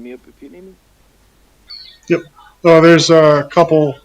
me up if you need me. Yep. There's a couple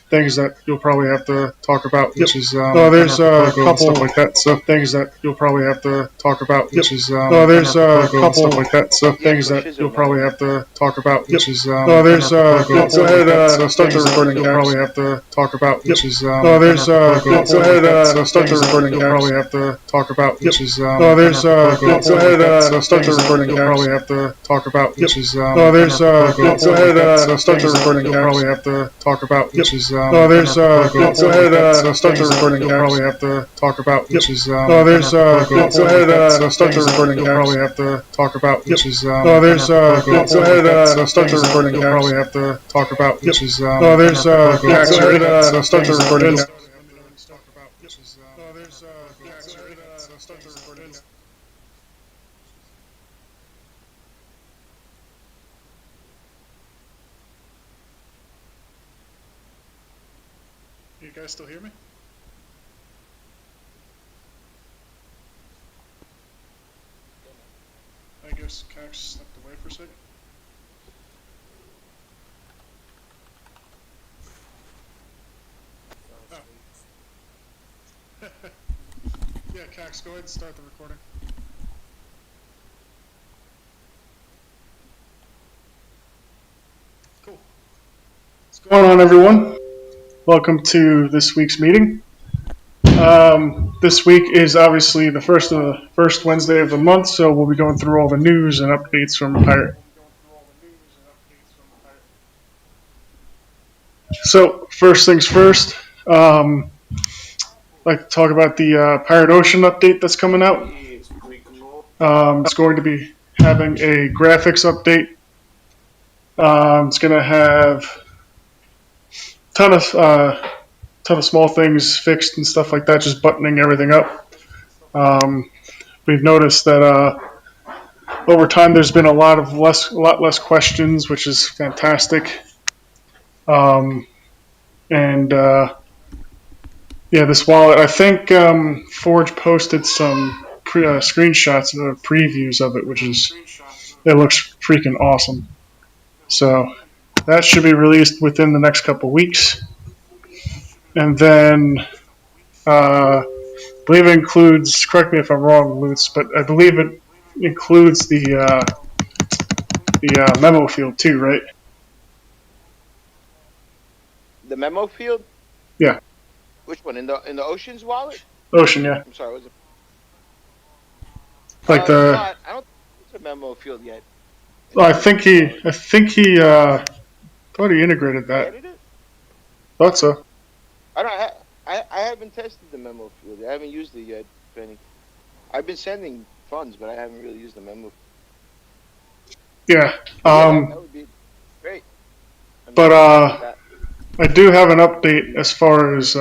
things that you'll probably have to talk about, which is there's a couple stuff like that. So things that you'll probably have to talk about, which is there's a couple stuff like that. So things that you'll probably have to talk about, which is there's go ahead start the recording. You'll probably have to talk about, which is there's go ahead start the recording. You'll probably have to talk about, which is there's go ahead start the recording. You'll probably have to talk about, which is there's go ahead start the recording. You'll probably have to talk about, which is there's go ahead start the recording. You'll probably have to talk about, which is there's go ahead start the recording. You'll probably have to talk about, which is there's go ahead start the recording. You'll probably have to talk about, which is there's go ahead start the recording. You guys still hear me? I guess Cax stepped away for a second. Oh. Yeah, Cax, go ahead and start the recording. Cool. What's going on, everyone? Welcome to this week's meeting. This week is obviously the first Wednesday of the month, so we'll be going through all the news and updates from Pirate. So first things first, I'd like to talk about the Pirate Ocean update that's coming out. It's going to be having a graphics update. It's going to have a ton of small things fixed and stuff like that, just buttoning everything up. We've noticed that over time there's been a lot less questions, which is fantastic. This wallet, I think Forge posted some screenshots of previews of it, it looks freaking awesome. So that should be released within the next couple weeks. And then I believe it includes, correct me if I'm wrong, Lutz, but I believe it includes the memo field too, right? The memo field? Yeah. Which one? In the Ocean's wallet? Ocean, yeah. I'm sorry, was it? Like no, I don't think it's a memo field yet. Well, I think he thought he integrated that. Added it? Thought so. I haven't tested the memo field. I haven't used it yet, Benny. I've been sending funds, but I haven't really used the memo. Yeah. That would be great. I do have an update as far as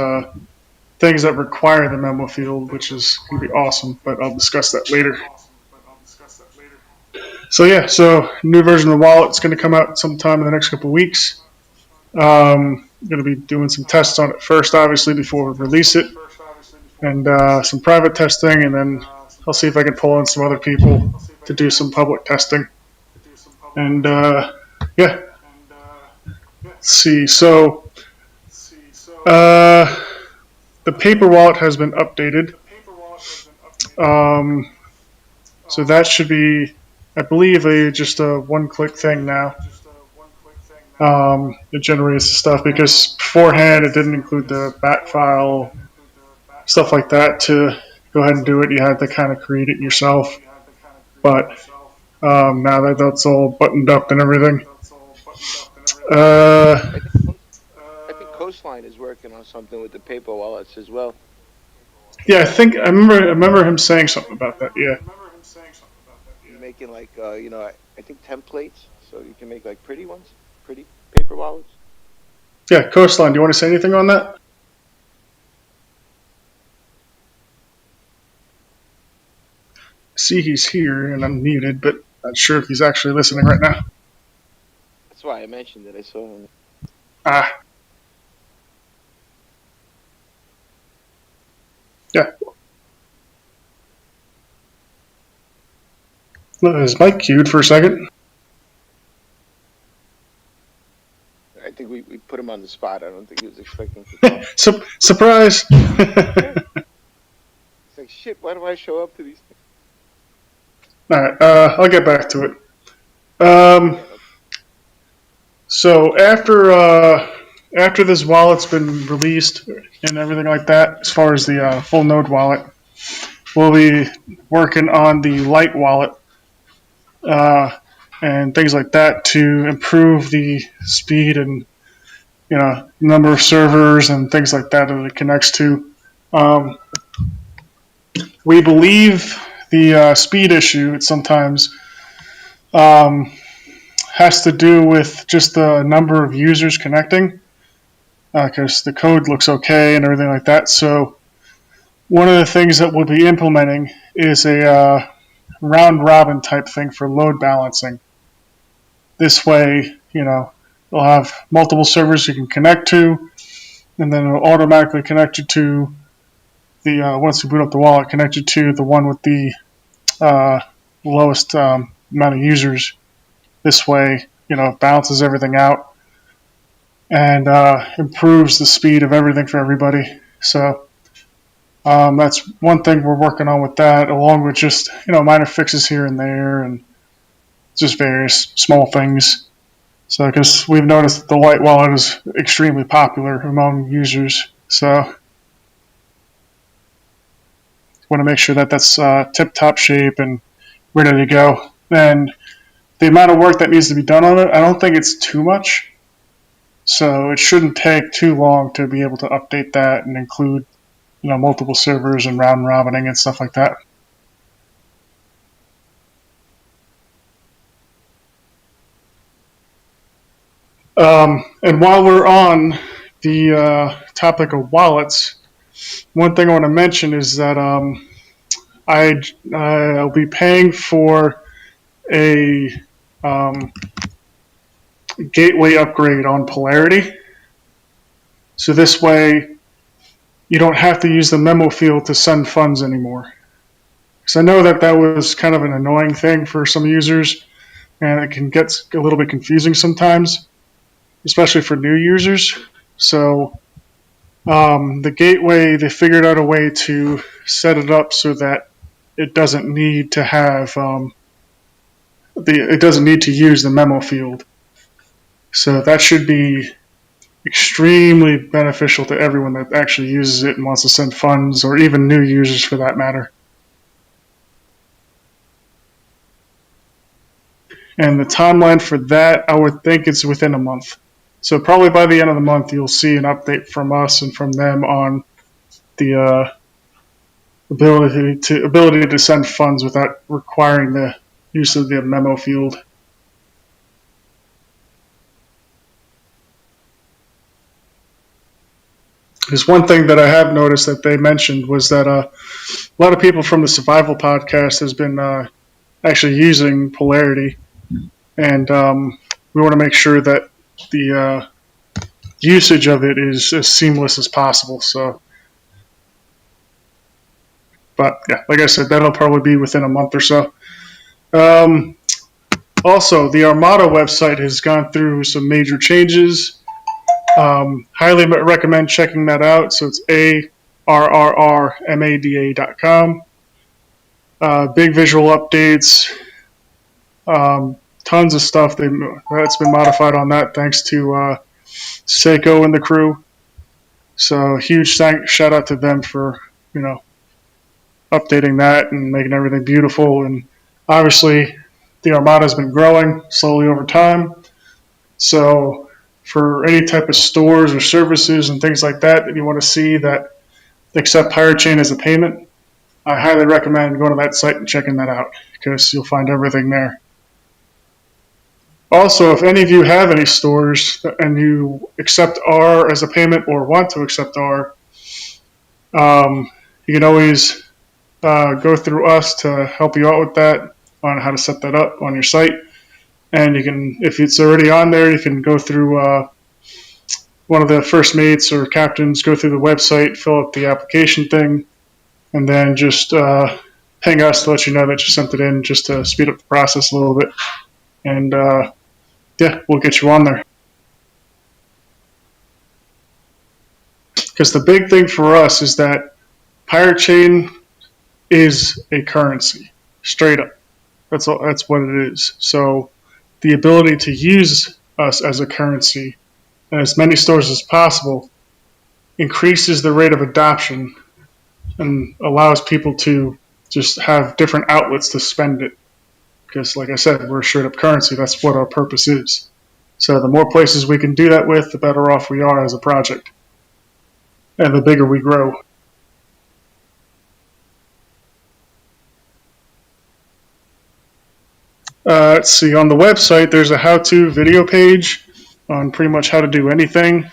things that require the memo field, which is going to be awesome, but I'll discuss that later. So new version of the wallet is going to come out sometime in the next couple of weeks. Going to be doing some tests on it first, obviously, before we release it, and some private testing, and then I'll see if I can pull in some other people to do some public testing. And let's see. So the paper wallet has been updated. So that should be, I believe, just a one-click thing now. It generates the stuff, because beforehand it didn't include the bat file, stuff like that. To go ahead and do it, you had to kind of create it yourself. But now that that's all buttoned up and everything. I think Coastline is working on something with the paper wallets as well. Yeah, I remember him saying something about that. Yeah. You're making I think templates, so you can make pretty paper wallets. Yeah, Coastline. Do you want to say anything on that? See, he's here and I'm muted, but not sure if he's actually listening right now. That's why I mentioned it. I saw him. Yeah. Is Mike queued for a second? him on the spot. I don't think he was expecting to talk. Surprise! It's like, shit, why do I show up to these things? All right, I'll get back to it. So after this wallet's been released and everything like that, as far as the full node wallet, we'll be working on the light wallet and things like that to improve the speed and number of servers and things like that that it connects to. We believe the speed issue sometimes has to do with just the number of users connecting, because the code looks okay and everything like that. So one of the things that we'll be implementing is a round robin type thing for load balancing. This way, you'll have multiple servers you can connect to, and then it'll automatically connect you to the once you boot up the wallet, connect you to the one with the lowest amount of users. This way, it balances everything out and improves the speed of everything for everybody. So that's one thing we're working on with that, along with just minor fixes here and there, and just various small things. So because we've noticed that the light wallet is extremely popular among users, so want to make sure that that's tip-top shape and ready to go. And the amount of work that needs to be done on it, I don't think it's too much. So it shouldn't take too long to be able to update that and include, multiple servers and round robining and stuff like that. And while we're on the topic of wallets, one thing I want to mention is that I'll be paying for a gateway upgrade on Polarity. So this way, you don't have to use the memo field to send funds anymore. Because I know that was kind of an annoying thing for some users, and it can get a little bit confusing sometimes, especially for new users. So the gateway, they figured out a way to set it up so that it doesn't need to have it doesn't need to use the memo field. So that should be extremely beneficial to everyone that actually uses it and wants to send funds, or even new users for that matter. And the timeline for that, I would think it's within a month. So probably by the end of the month, you'll see an update from us and from them on the ability to send funds without requiring the use of the memo field. There's one thing that I have noticed that they mentioned was that a lot of people from the Survival podcast has been actually using Polarity, and we want to make sure that the usage of it is as seamless as possible. So, but yeah, like I said, that'll probably be within a month or so. Also, the Armada website has gone through some major changes. Highly recommend checking that out. So it's ARRRMADA.com. Big visual updates. Tons of stuff that's been modified on that thanks to Seiko and the crew. So huge shout out to them for updating that and making everything beautiful. And obviously the Armada has been growing slowly over time. So for any type of stores or services and things like that you want to see that accept Pirachain as a payment, I highly recommend going to that site and checking that out, because you'll find everything there. Also, if any of you have any stores and you accept ARRR as a payment or want to accept ARRR, you can always go through us to help you out with that, on how to set that up on your site. And you can, if it's already on there, you can go through one of the first mates or captains, go through the website, fill out the application thing, and then just ping us to let you know that you sent it in, just to speed up the process a little bit. And yeah, we'll get you on there. Because the big thing for us is that Pirate Chain is a currency, straight up. That's all. That's what it is. So the ability to use us as a currency in as many stores as possible increases the rate of adoption and allows people to just have different outlets to spend it. Because, like I said, we're a straight up currency. That's what our purpose is. So the more places we can do that with, the better off we are as a project, and the bigger we grow. Let's see. On the website, there's a how-to video page on pretty much how to do anything.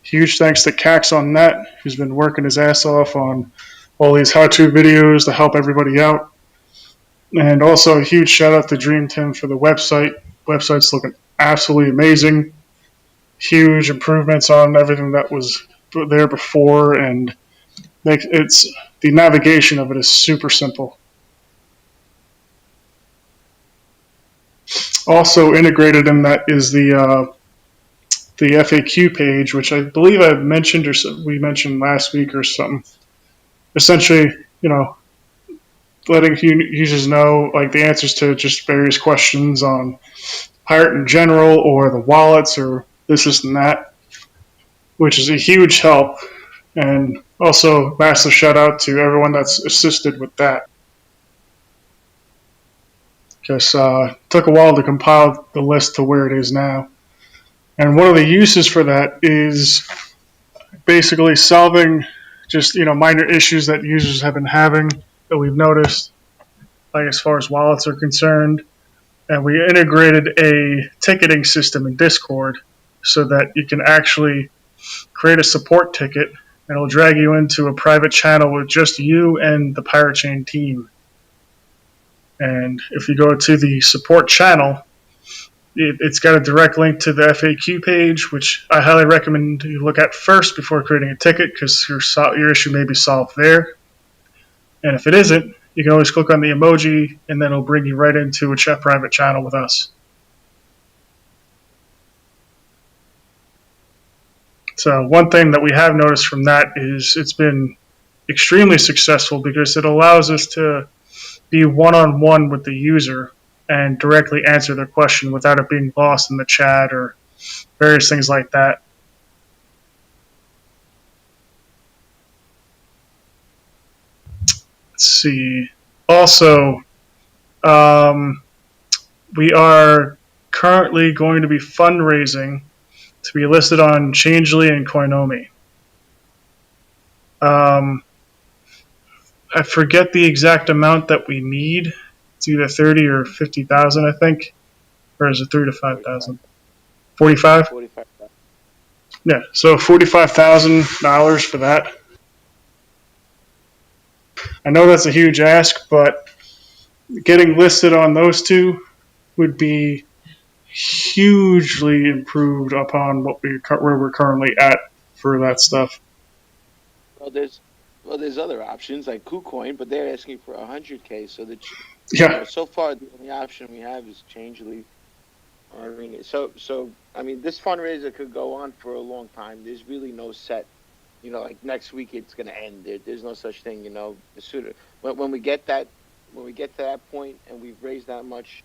Huge thanks to Cax on that, who's been working his ass off on all these how-to videos to help everybody out. And also a huge shout out to Dream Tim for the website. Website's looking absolutely amazing. Huge improvements on everything that was there before, and it's the navigation of it is super simple. Also integrated in that is the FAQ page, which I believe I mentioned or we mentioned last week or something. Essentially, letting users know like the answers to just various questions on Pirate in general or the wallets or this and that, which is a huge help. And also, massive shout out to everyone that's assisted with that. Because it took a while to compile the list to where it is now. And one of the uses for that is basically solving just minor issues that users have been having that we've noticed, like as far as wallets are concerned. And we integrated a ticketing system in Discord so that you can actually create a support ticket and it'll drag you into a private channel with just you and the Pirate Chain team. And if you go to the support channel, it's got a direct link to the FAQ page, which I highly recommend you look at first before creating a ticket because your issue may be solved there. And if it isn't, you can always click on the emoji and then it'll bring you right into a private channel with us. So one thing that we have noticed from that is it's been extremely successful because it allows us to be one-on-one with the user and directly answer their question without it being lost in the chat or various things like that. Let's see. Also, we are currently going to be fundraising to be listed on Changely and Coinomi. I forget the exact amount that we need. It's either 30 or 50,000, I think, or is it 3 to 5,000? 45. 45,000. Yeah, so $45,000 for that. I know that's a huge ask, but getting listed on those two would be hugely improved upon where we're currently at for that stuff. Well, there's other options like KuCoin, but they're asking for 100K. So so far the only option we have is Changely. I mean, this fundraiser could go on for a long time. There's really no set, like next week it's going to end. There's no such thing, the sooner. When we get to that point and we've raised that much,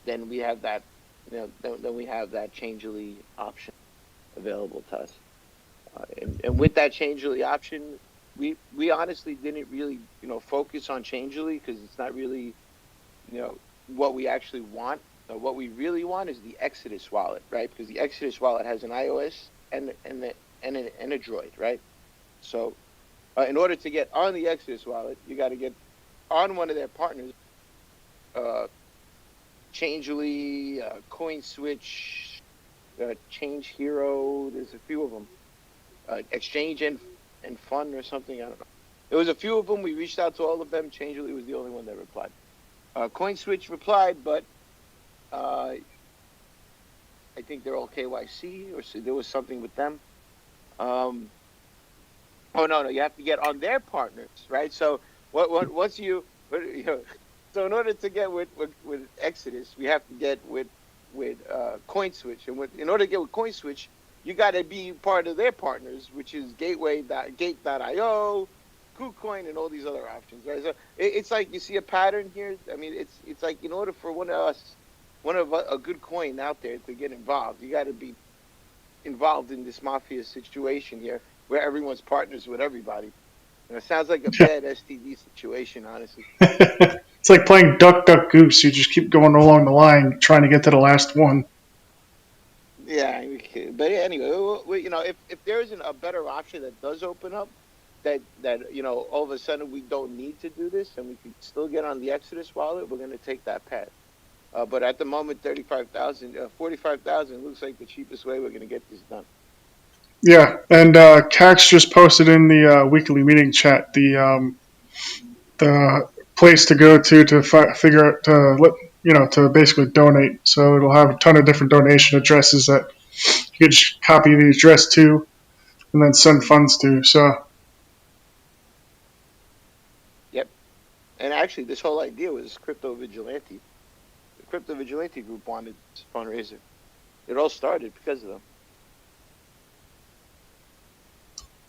then we have that, then we have that Changely option available to us. And with that Changely option, we honestly didn't really, focus on Changely because it's not really, what we actually want. What we really want is the Exodus wallet, right? Because the Exodus wallet has an iOS and an Android, right? So, in order to get on the Exodus wallet, you got to get on one of their partners, Changely, CoinSwitch, Change Hero. There's a few of them. Exchange and Fun or something. I don't know. There was a few of them. We reached out to all of them. Changely was the only one that replied. CoinSwitch replied, but I think they're all KYC, or so there was something with them. Oh no, you have to get on their partners, right? So once so in order to get with Exodus, we have to get with CoinSwitch, and in order to get with CoinSwitch, you got to be part of their partners, which is Gate.io, KuCoin, and all these other options, right? So it's like you see a pattern here. I mean, it's like in order for a good coin out there to get involved, you got to be involved in this mafia situation here, where everyone's partners with everybody. And it sounds like a Yeah. bad STD situation, honestly. It's like playing Duck Duck Goose. You just keep going along the line, trying to get to the last one. Yeah, but anyway, if there isn't a better option that does open up, that all of a sudden we don't need to do this and we can still get on the Exodus wallet, we're going to take that path. But at the moment, 45,000 looks like the cheapest way we're going to get this done. Yeah, and Cax just posted in the weekly meeting chat the place to go to figure out to basically donate. So it'll have a ton of different donation addresses that you can just copy the address to and then send funds to. So Yep. And actually, this whole idea was Crypto Vigilante. The Crypto Vigilante group wanted this fundraiser. It all started because of them.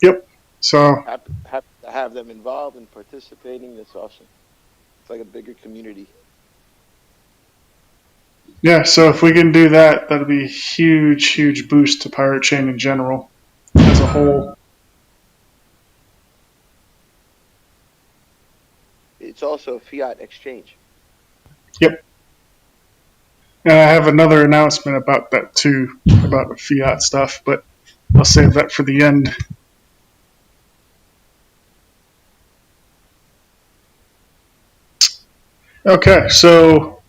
yep. So Happy to have them involved and participating. That's awesome. It's like a bigger community. yeah, so if we can do that, that'll be a huge, huge boost to Pirate Chain in general as a whole. It's also a fiat exchange. Yep. And I have another announcement about that too, about the fiat stuff, but I'll save that for the end. Okay, so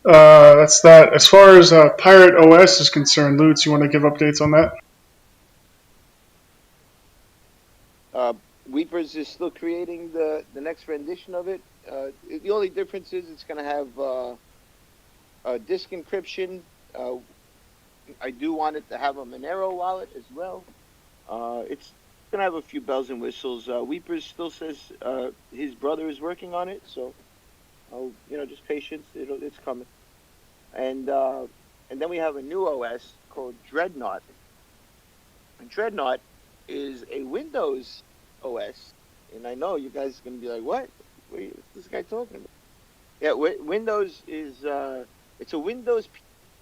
that's that. As far as Pirate OS is concerned, Lutz, you want to give updates on that? Weepers is still creating the next rendition of it. The only difference is it's going to have disk encryption. I do want it to have a Monero wallet as well. It's going to have a few bells and whistles. Weepers still says his brother is working on it, so just patience. It's coming. And then we have a new OS called Dreadnought. And Dreadnought is a Windows OS, and I know you guys are going to be like, "What? What's this guy talking about?" Yeah, Windows is it's a Windows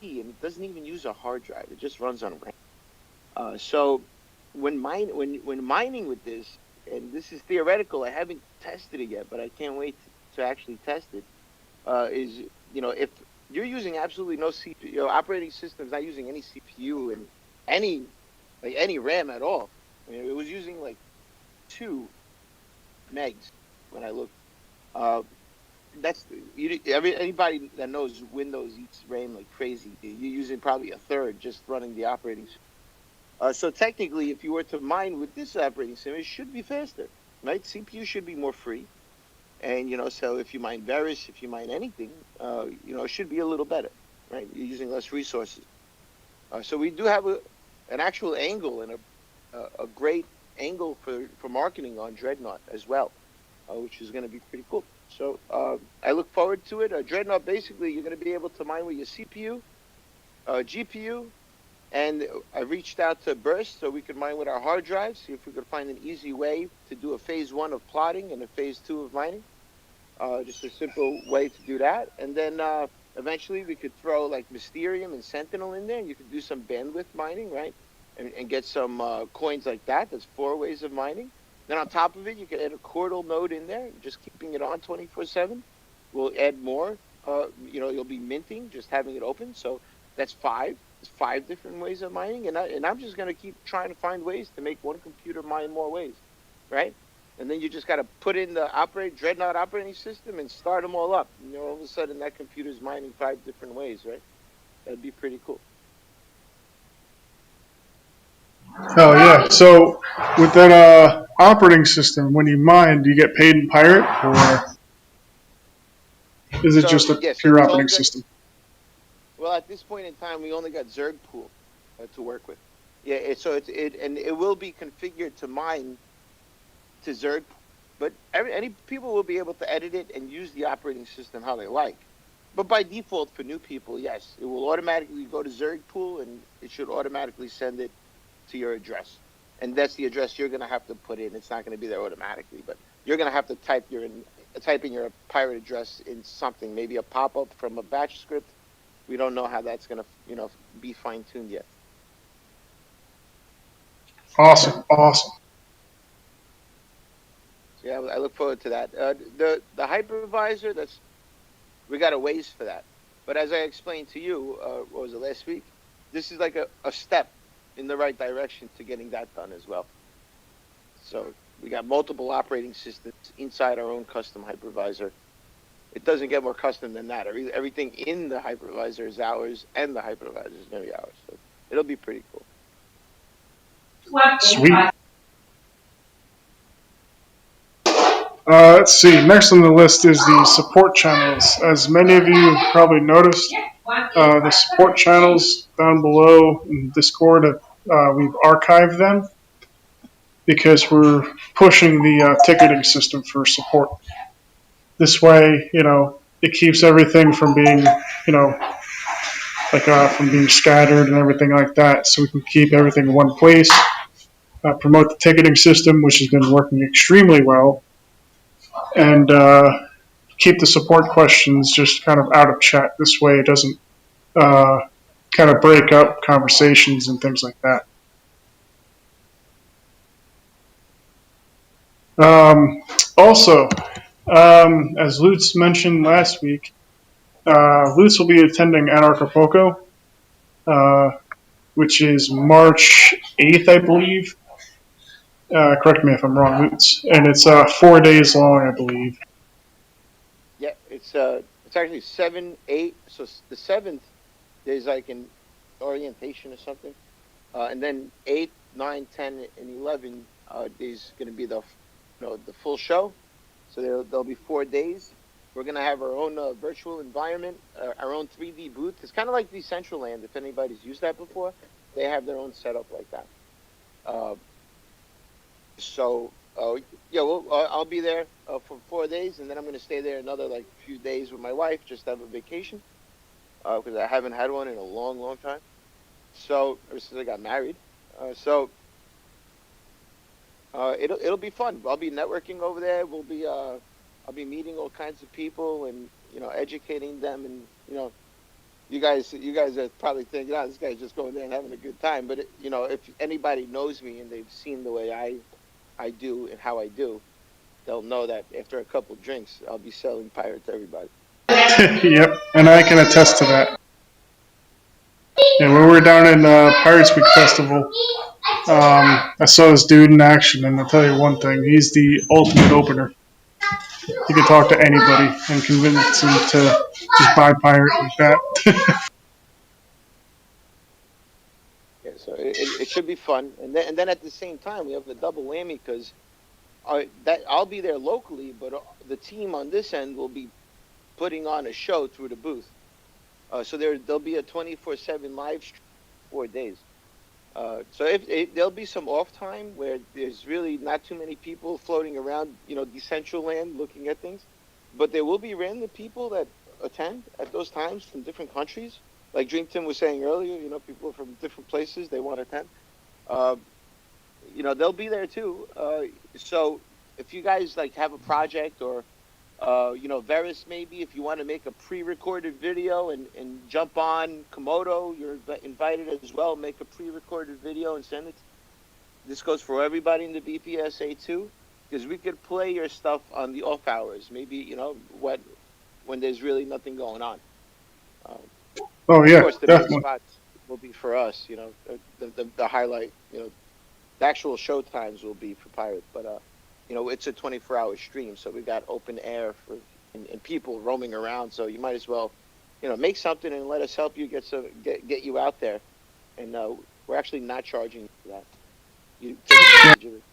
PC, and it doesn't even use a hard drive. It just runs on RAM. So when mining with this, and this is theoretical, I haven't tested it yet, but I can't wait to actually test it. Is if you're using absolutely no CPU, operating system's not using any CPU and any RAM at all. I mean, it was using like 2 megs when I looked. That's anybody that knows Windows eats RAM like crazy. You're using probably a third just running the operating system. So technically, if you were to mine with this operating system, it should be faster, right? CPU should be more free, and so if you mine Varus, if you mine anything, it should be a little better, right? You're using less resources. So we do have an actual angle and a great angle for marketing on Dreadnought as well, which is going to be pretty cool. So I look forward to it. Dreadnought, basically, you're going to be able to mine with your CPU, GPU, and I reached out to Burst so we could mine with our hard drives, see if we could find an easy way to do a phase 1 of plotting and a phase 2 of mining. Just a simple way to do that. And then eventually we could throw like Mysterium and Sentinel in there, and you could do some bandwidth mining, right? And get some coins like that. That's 4 ways of mining. Then on top of it, you can add a Cordal node in there, just keeping it on 24/7. We'll add more. You'll be minting, just having it open. So that's 5. There's 5 different ways of mining, and I'm just gonna keep trying to find ways to make one computer mine more ways, right? And then you just got to put in the Dreadnought operating system and start them all up. All of a sudden that computer's mining 5 different ways, right? That'd be pretty cool. Oh yeah. So with that operating system, when you mine, do you get paid in Pirate, or is it just a pure operating system? Well, at this point in time, we only got Zerg pool to work with. Yeah, and it will be configured to mine to Zerg, but any people will be able to edit it and use the operating system how they like. But by default, for new people, yes, it will automatically go to Zerg pool, and it should automatically send it to your address, and that's the address you're going to have to put in. It's not going to be there automatically, but you're going to have to type in your pirate address in something, maybe a pop-up from a batch script. We don't know how that's going to be fine-tuned yet. Awesome. So yeah, I look forward to that. The hypervisor, we got a ways for that. But as I explained to you, what was it, last week? This is like a step in the right direction to getting that done as well. So we got multiple operating systems inside our own custom hypervisor. It doesn't get more custom than that. Everything in the hypervisor is ours, and the hypervisor is going to be ours. So it'll be pretty cool. Sweet. Let's see. Next on the list is the support channels. As many of you probably noticed, the support channels down below in Discord, we've archived them because we're pushing the ticketing system for support. This way, it keeps everything from being, from being scattered and everything like that. So we can keep everything in one place, promote the ticketing system, which has been working extremely well, and keep the support questions just kind of out of chat. This way it doesn't kind of break up conversations and things like that. Also, as Lutz mentioned last week, Lutz will be attending Anarchapulco, which is March 8th, I believe. Correct me if I'm wrong, Lutz. And it's 4 days long, I believe. Yeah, it's actually 7, 8. So the 7th there's like an orientation or something, and then 8, 9, 10, and 11 is going to be the full show. So there'll be 4 days. We're going to have our own virtual environment, our own 3D booth. It's kind of like Decentraland. If anybody's used that before, they have their own setup like that. I'll be there for 4 days, and then I'm going to stay there another few days with my wife, just have a vacation, because I haven't had one in a long, long time. So ever since I got married, it'll be fun. I'll be networking over there. I'll be meeting all kinds of people and educating them, and you guys are probably thinking, this guy's just going there and having a good time. But if anybody knows me and they've seen the way I do and how I do, they'll know that after a couple drinks, I'll be selling pirate to everybody. Yep, and I can attest to that. Yeah, when we were down in Pirates Week Festival, I saw this dude in action, and I'll tell you one thing: he's the ultimate opener. You can talk to anybody and convince them to just buy pirate like that. Yeah, so it should be fun, and then at the same time we have the double whammy because I'll be there locally, but the team on this end will be putting on a show through the booth. So there'll be a 24/7 live stream 4 days. So there'll be some off time where there's really not too many people floating around, Decentraland looking at things, but there will be random people that attend at those times from different countries. Like Dream Tim was saying earlier, people from different places, they want to attend. They'll be there too. So if you guys have a project or Veris, maybe if you want to make a pre-recorded video and jump on Komodo, you're invited as well. Make a pre-recorded video and send it. This goes for everybody in the BPSA too, because we could play your stuff on the off hours. Maybe when there's really nothing going on. Oh yeah, of course, the definitely. main spots will be for us. The highlight. The actual show times will be for Pirate, but it's a 24-hour stream, so we got open air and people roaming around. So you might as well, make something and let us help you get you out there. And we're actually not charging you for that. You take advantage of it.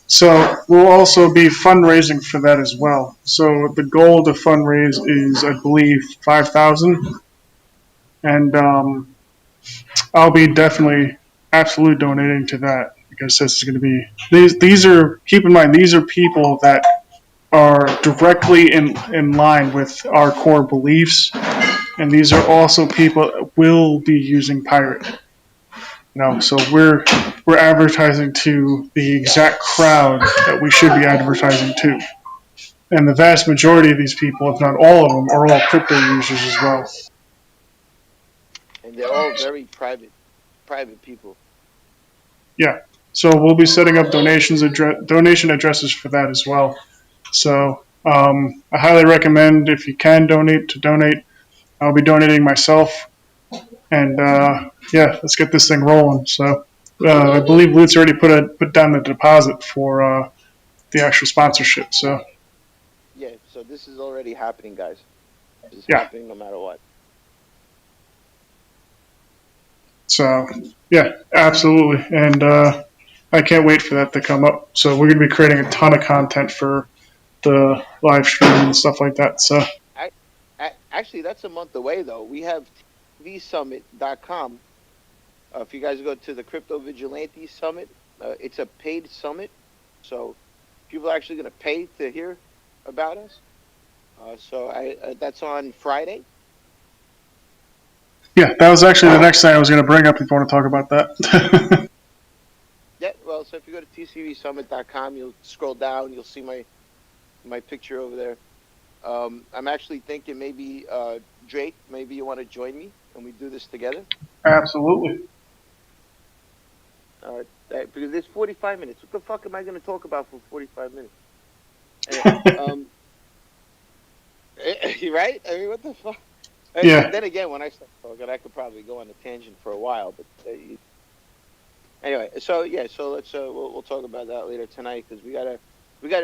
So we'll also be fundraising for that as well. So the goal to fundraise is, I believe, 5,000, and I'll be definitely absolutely donating to that because this is going to be these are, keep in mind, these are people that are directly in line with our core beliefs, and these are also people that will be using pirate. So we're advertising to the exact crowd that we should be advertising to. And the vast majority of these people, if not all of them, are all crypto users as well. And they're all very private people. Yeah. So we'll be setting up donation addresses for that as well. So I highly recommend, if you can donate, to donate. I'll be donating myself. And yeah, let's get this thing rolling. So I believe Lute's already put down the deposit for the actual sponsorship. So Yeah, so this is already happening, guys. This is yeah. happening no matter what. So yeah, absolutely. And I can't wait for that to come up. So we're going to be creating a ton of content for the live stream and stuff like that. So Actually, that's a month away, though. We have tvsummit.com. If you guys go to the Crypto Vigilante Summit, it's a paid summit. So people are actually going to pay to hear about us. That's on Friday. yeah, that was actually the next thing I was going to bring up if you want to talk about that. Yeah, well, so if you go to tcvsummit.com, you'll scroll down, you'll see my picture over there. I'm actually thinking maybe Drake, maybe you want to join me and we do this together. Absolutely. Because there's 45 minutes. What the fuck am I going to talk about for 45 minutes? Anyway, right? I mean, what the fuck? Yeah. And then again, when I start talking, I could probably go on a tangent for a while. But anyway, so yeah, so let's we'll talk about that later tonight because we gotta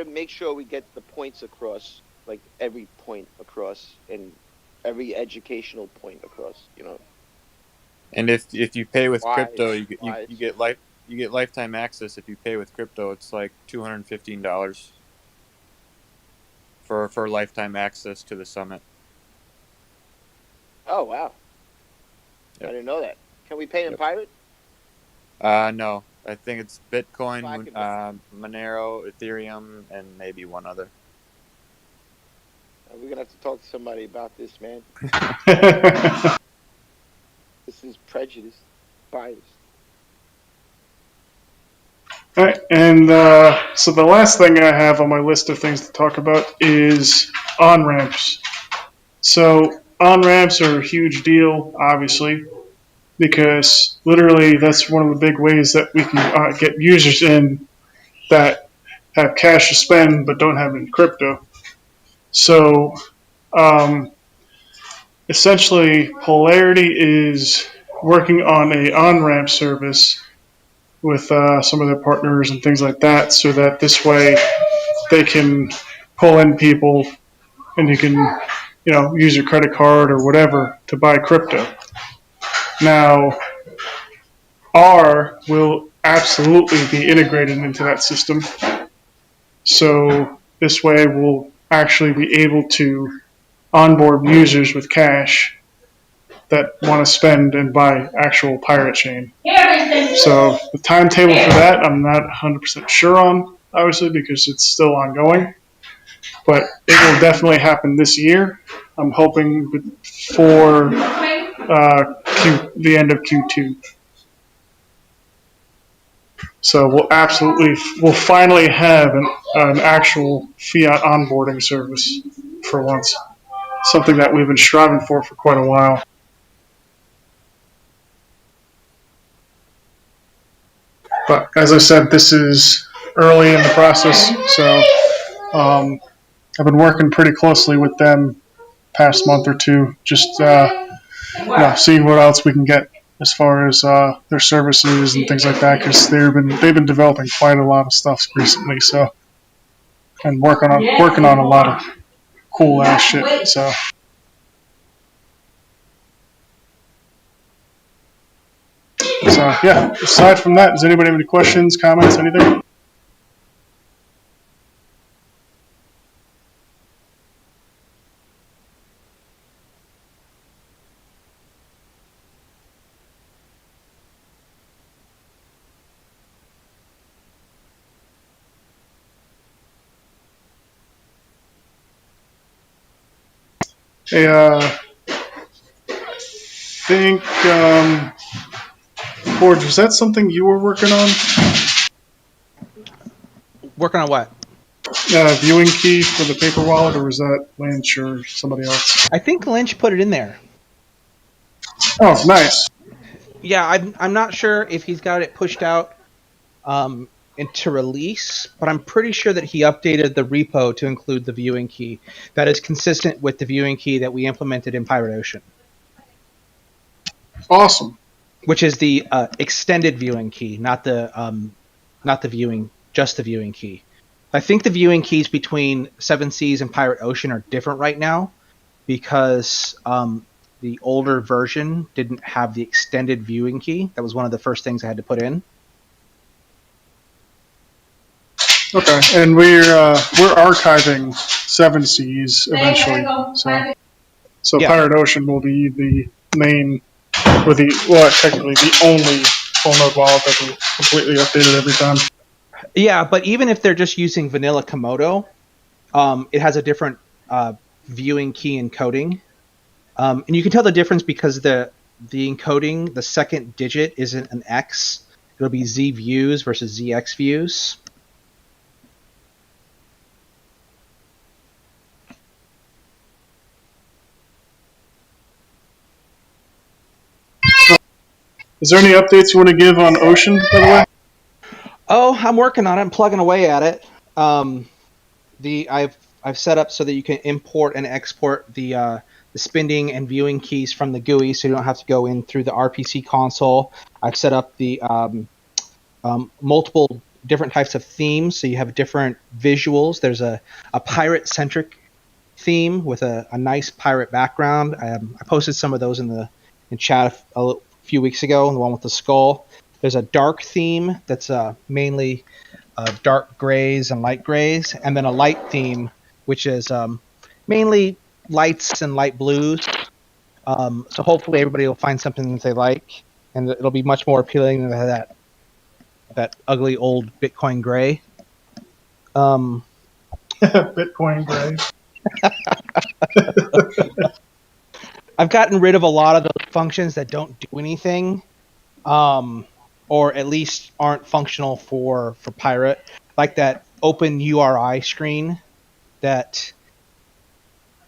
make sure we get the points across, like every point across and every educational point across. And if you pay with Why? crypto, you get lifetime access. If you pay with crypto, it's like $215 for lifetime access to the summit. Oh wow! Yep. I didn't know that. Can we pay in pirate? No. I think it's Bitcoin, Monero, Ethereum, and maybe one other. We're gonna have to talk to somebody about this, man. This is prejudice, bias. All right, and so the last thing I have on my list of things to talk about is on-ramps. So on-ramps are a huge deal, obviously, because literally that's one of the big ways that we can get users in that have cash to spend but don't have any crypto. So essentially, Polarity is working on a on-ramp service with some of their partners and things like that, so that this way they can pull in people and you can, use your credit card or whatever to buy crypto. Now, ARRR will absolutely be integrated into that system. So this way we'll actually be able to onboard users with cash that want to spend and buy actual pirate chain. So the timetable for that I'm not 100% sure on, obviously, because it's still ongoing. But it will definitely happen this year. I'm hoping for the end of Q2. So we'll finally have an actual fiat onboarding service for once. Something that we've been striving for quite a while. But as I said, this is early in the process, so I've been working pretty closely with them past month or two, just seeing what else we can get as far as their services and things like that, because they've been developing quite a lot of stuff recently, so and working on a lot of cool ass shit. So yeah. Aside from that, does anybody have any questions, comments, anything? Hey, I think Forge, was that something you were working on? Working on what? Viewing key for the paper wallet, or was that Lynch or somebody else? I think Lynch put it in there. Oh, nice. Yeah, I'm not sure if he's got it pushed out into release, but I'm pretty sure that he updated the repo to include the viewing key. That is consistent with the viewing key that we implemented in Pirate Ocean. Awesome. Which is the extended viewing key, not the viewing, just the viewing key. I think the viewing keys between Seven Seas and Pirate Ocean are different right now because the older version didn't have the extended viewing key. That was one of the first things I had to put in. Okay, and we're archiving Seven Seas eventually. So Yeah. Pirate Ocean will be the main, or technically the only full node wallet that will completely updated every time. Yeah, but even if they're just using vanilla Komodo, it has a different viewing key encoding. And you can tell the difference because the encoding, the second digit isn't an X. It'll be Z views versus ZX views. Is there any updates you want to give on Ocean, by the way? Oh, I'm working on it. I'm plugging away at it. I've set up so that you can import and export the spinning and viewing keys from the GUI, so you don't have to go in through the RPC console. I've set up the multiple different types of themes, so you have different visuals. There's a pirate-centric theme with a nice pirate background. I posted some of those in chat a few weeks ago, the one with the skull. There's a dark theme that's mainly dark grays and light grays, and then a light theme, which is mainly lights and light blues. So hopefully everybody will find something that they like, and it'll be much more appealing than that ugly old Bitcoin gray. Bitcoin gray. I've gotten rid of a lot of those functions that don't do anything, or at least aren't functional for Pirate, like that open URI screen that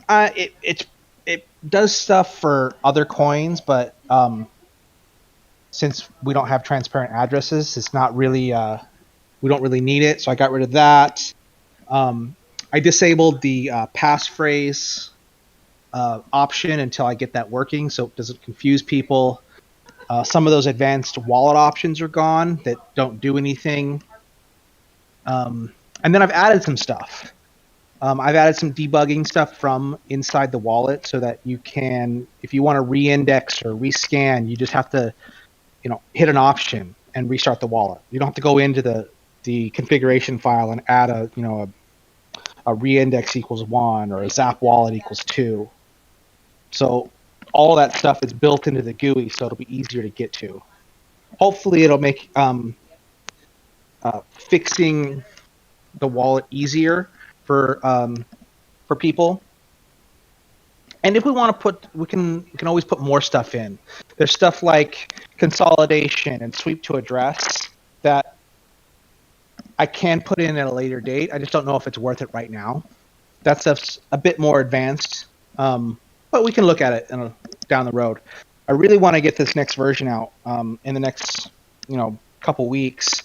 it does stuff for other coins, but since we don't have transparent addresses, it's not really we don't really need it, so I got rid of that. I disabled the passphrase option until I get that working, so it doesn't confuse people. Some of those advanced wallet options are gone that don't do anything. And then I've added some stuff. I've added some debugging stuff from inside the wallet so that you can, if you want to re-index or rescan, you just have to, hit an option and restart the wallet. You don't have to go into the configuration file and add a re-index equals 1 or a zap wallet equals 2. So all that stuff is built into the GUI, so it'll be easier to get to. Hopefully it'll make fixing the wallet easier for people. And if we want to we can always put more stuff in. There's stuff like consolidation and sweep to address that I can put in at a later date. I just don't know if it's worth it right now. That stuff's a bit more advanced, but we can look at it down the road. I really want to get this next version out in the next couple weeks,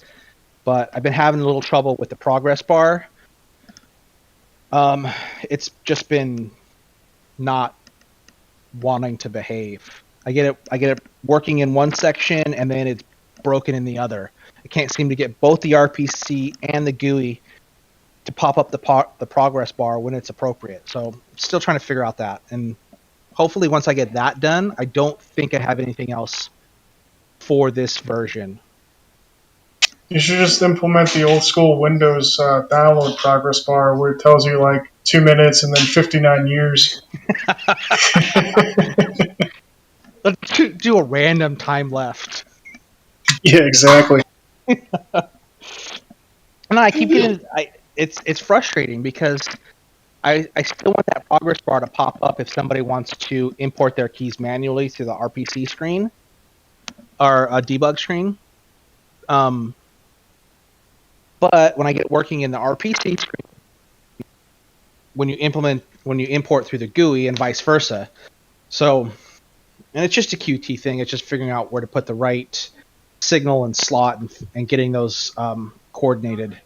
but I've been having a little trouble with the progress bar. It's just been not wanting to behave. I get it working in one section and then it's broken in the other. I can't seem to get both the RPC and the GUI to pop up the progress bar when it's appropriate. So I'm still trying to figure out that. And hopefully once I get that done, I don't think I have anything else for this version. You should just implement the old school Windows download progress bar where it tells you like 2 minutes and then 59 years. Let's do a random time left. Yeah, exactly. No, I keep getting it's frustrating because I still want that progress bar to pop up if somebody wants to import their keys manually to the RPC screen. or a debug screen. But when I get working in the RPC screen, when you import through the GUI and vice versa. So, and it's just a Qt thing. It's just figuring out where to put the right signal and slot and getting those coordinated.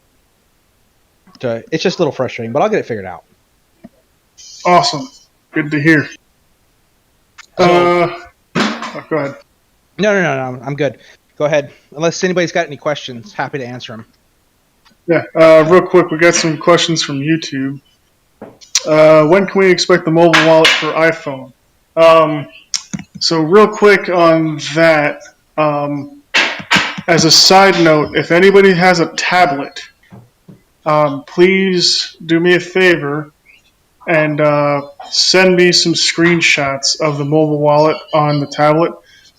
It's just a little frustrating, but I'll get it figured out. Awesome. Good to hear. Go ahead. No, I'm good. Go ahead. Unless anybody's got any questions, happy to answer them. Yeah, real quick, we got some questions from YouTube. When can we expect the mobile wallet for iPhone? So real quick on that, as a side note, if anybody has a tablet, please do me a favor and send me some screenshots of the mobile wallet on the tablet.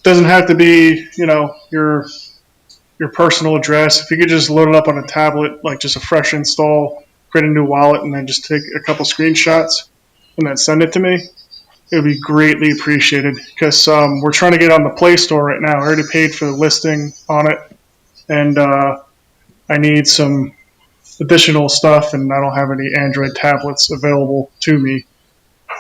Doesn't have to be, your personal address. If you could just load it up on a tablet, like just a fresh install, create a new wallet, and then just take a couple screenshots and then send it to me, it would be greatly appreciated because we're trying to get on the Play Store right now. I already paid for the listing on it, and I need some additional stuff, and I don't have any Android tablets available to me.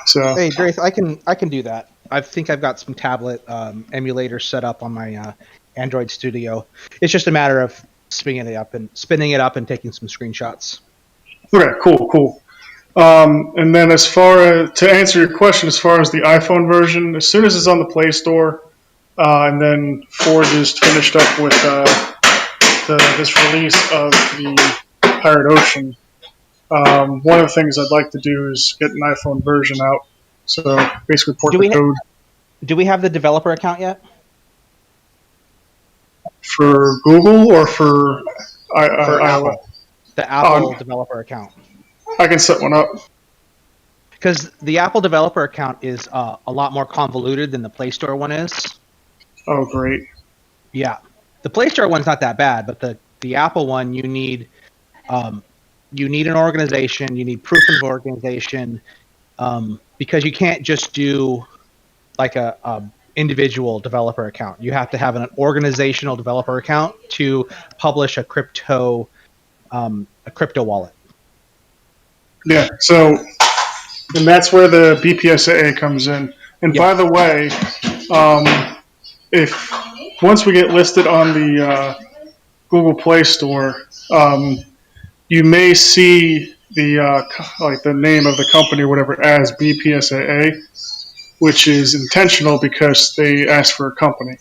So hey, Drath, I can do that. I think I've got some tablet emulators set up on my Android Studio. It's just a matter of spinning it up and taking some screenshots. Okay, cool. And then to answer your question, as far as the iPhone version, as soon as it's on the Play Store, and then Forge is finished up with this release of the Pirate Ocean, one of the things I'd like to do is get an iPhone version out. So basically port the code. Do we have the developer account yet? For Google or for iOS? The Apple developer account. I can set one up. Because the Apple developer account is a lot more convoluted than the Play Store one is. Oh, great. Yeah. The Play Store one's not that bad, but the Apple one, you need an organization, you need proof of organization, because you can't just do like a individual developer account. You have to have an organizational developer account to publish a crypto wallet. Yeah, so, and that's where the BPSAA comes in. And by the way, if once we get listed on the Google Play Store, you may see the name of the company or whatever as BPSAA, which is intentional because they asked for a company.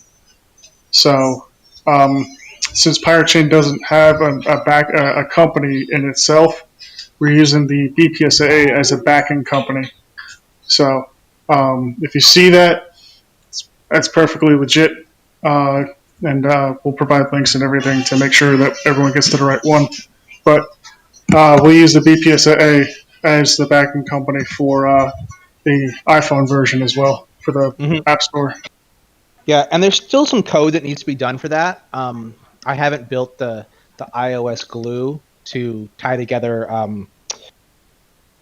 So, since Pirate Chain doesn't have a company in itself, we're using the BPSAA as a backing company. So, if you see that, that's perfectly legit, and we'll provide links and everything to make sure that everyone gets to the right one. But we'll use the BPSAA as the backing company for the iPhone version as well for the App Store. Yeah, and there's still some code that needs to be done for that. I haven't built the iOS glue to tie together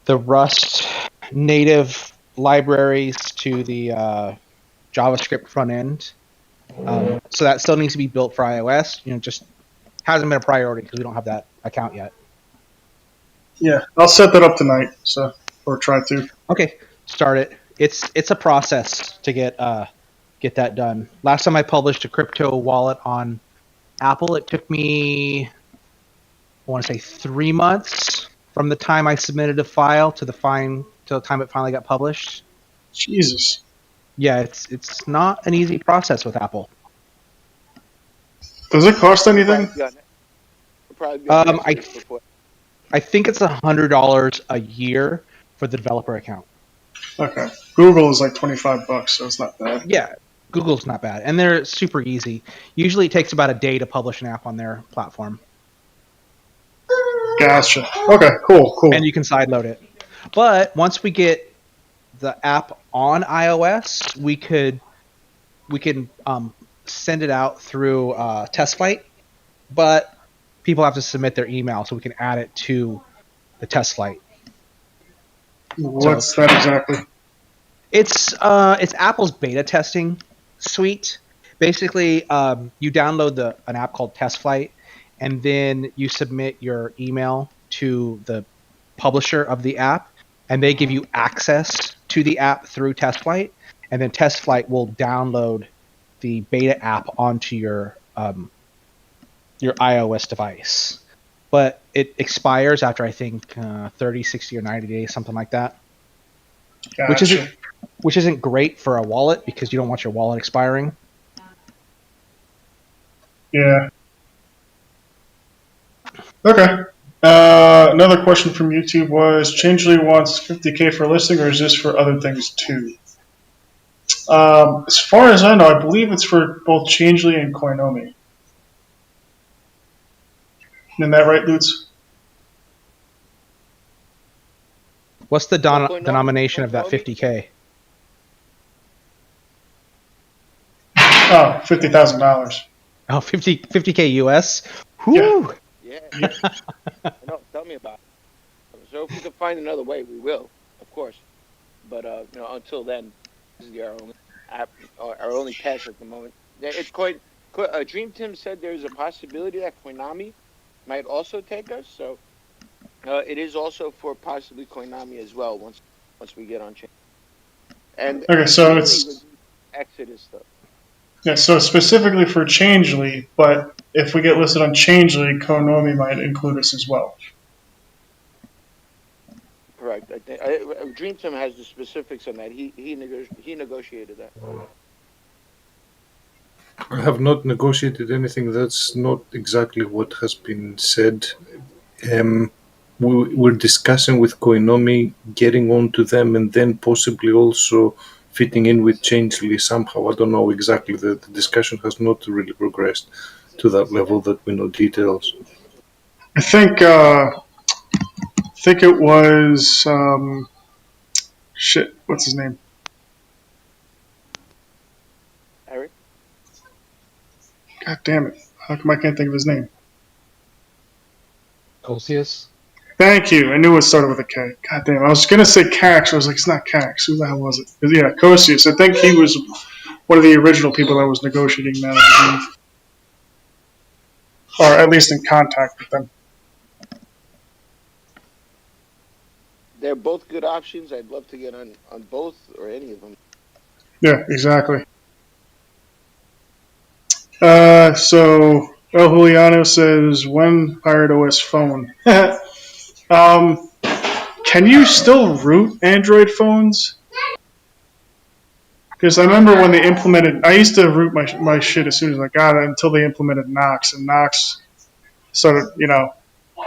the Rust native libraries to the JavaScript front end. So that still needs to be built for iOS. Just hasn't been a priority because we don't have that account yet. Yeah, I'll set that up tonight. Or try to. Okay, start it. It's a process to get that done. Last time I published a crypto wallet on Apple, it took me, I want to say 3 months from the time I submitted a file to the time it finally got published. Jesus. Yeah, it's not an easy process with Apple. Does it cost anything? I think it's $100 a year for the developer account. Okay. Google is like $25, so it's not bad. Yeah, Google's not bad, and they're super easy. Usually, it takes about a day to publish an app on their platform. Gotcha. Okay, cool. And you can sideload it. But once we get the app on iOS, we can send it out through TestFlight, but people have to submit their email so we can add it to the TestFlight. What's that exactly? It's Apple's beta testing suite. Basically, you download an app called Test Flight, and then you submit your email to the publisher of the app, and they give you access to the app through Test Flight, and then Test Flight will download the beta app onto your iOS device. But it expires after, I think, 30, 60, or 90 days, something like that. Gotcha. Which isn't great for a wallet because you don't want your wallet expiring. Yeah. Okay. Another question from YouTube was, Changely wants 50K for listing, or is this for other things too? As far as I know, I believe it's for both Changely and Koinomi. Isn't that right, Lutz? What's the denomination of that 50K? Oh, $50,000. Oh, 50K US? Whew. Yeah. No, tell me about it. So if we can find another way, we will, of course. But until then, this is our only app, our only pass at the moment. Yeah, it's Dream Tim said there's a possibility that Koinami might also take us. So it is also for possibly Koinami as well. Once we get on chain. And okay, so it's Exodus stuff. Yeah, so specifically for Changely, but if we get listed on Changely, Koinomi might include us as well. Correct. I think Dream Tim has the specifics on that. He negotiated that. I have not negotiated anything. That's not exactly what has been said. We're discussing with Koinomi, getting on to them, and then possibly also fitting in with Changely somehow. I don't know exactly. The discussion has not really progressed to that level that we know details. I think it was what's his name? Eric? God damn it. How come I can't think of his name? Celsius? Thank you. I knew it started with a K. God damn. I was going to say Cax. I was like, it's not Cax. Who the hell was it? Yeah, Cosius. I think he was one of the original people that was negotiating that, I believe. Or at least in contact with them. They're both good options. I'd love to get on both or any of them. Yeah, exactly. So El Juliano says, when Pirate OS phone? Can you still root Android phones? Because I remember when they implemented, I used to root my shit as soon as I got it until they implemented Knox, and Knox started,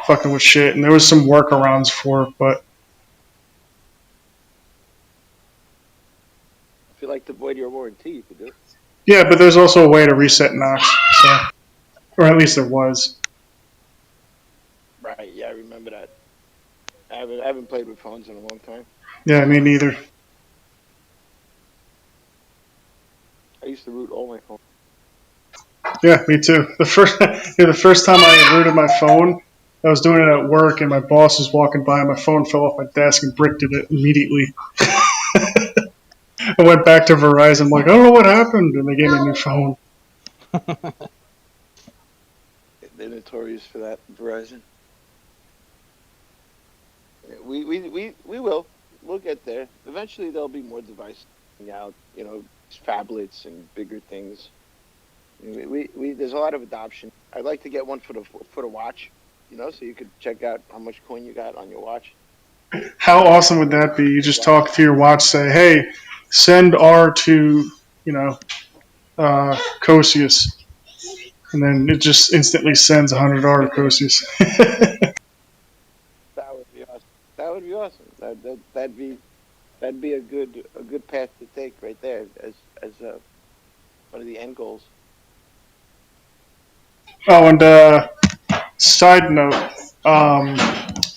fucking with shit, and there was some workarounds for it, but If you like to void your warranty, you could do it. yeah, but there's also a way to reset Knox, so, or at least there was. Right, yeah, I remember that. I haven't played with phones in a long time. Yeah, me neither. I used to root all my phones. Yeah, me too. The first time I rooted my phone, I was doing it at work, and my boss was walking by, and my phone fell off my desk and bricked it immediately. I went back to Verizon, like, I don't know what happened, and they gave me a new phone. They're notorious for that, Verizon. We'll get there. Eventually, there'll be more devices out. Phablets and bigger things. There's a lot of adoption. I'd like to get one for the watch. So you could check out how much coin you got on your watch. How awesome would that be? You just talk to your watch, say, hey, send R to, Cosius. And then it just instantly sends 100 R to Cosius. That would be awesome. That would be awesome. That'd be a good path to take right there as one of the end goals. Oh, and side note,